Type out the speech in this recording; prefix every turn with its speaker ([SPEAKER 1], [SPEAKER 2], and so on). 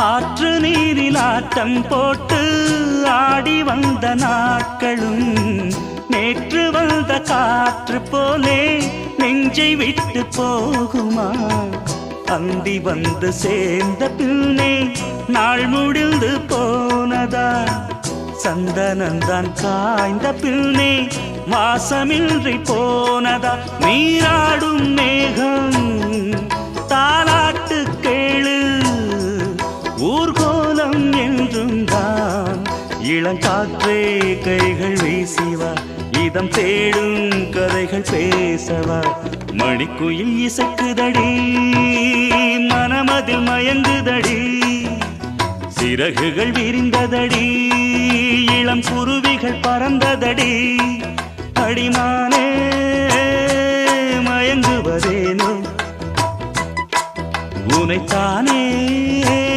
[SPEAKER 1] ஆற்று நீரில் ஆட்டம் போட்டு ஆடி வந்த நாட்களும் நேற்று வந்த காற்று போலே நெஞ்சை விட்டு போகுமா? அந்தி வந்து சேர்ந்த பின்னே நாள் முடிந்து போனதா? சந்தனந்தான் காய்ந்த பின்னே வாசமின்றி போனதா? நீராடும் மேகம் தாலாட்டு கேளு, ஊர்கோலம் என்றும் தான். இளங்காற்றே கைகள் வீசிவா, இதம் தேடும் கதைகள் பேசவா. மணிக்குயில் இசைக்குதடி, மனமதில் மயங்குதடி. சிறகுகள் விரிந்ததடி, இளம் குருவிகள் பறந்ததடி. அடிமானே மயங்குவதேனோ உனைத்தானே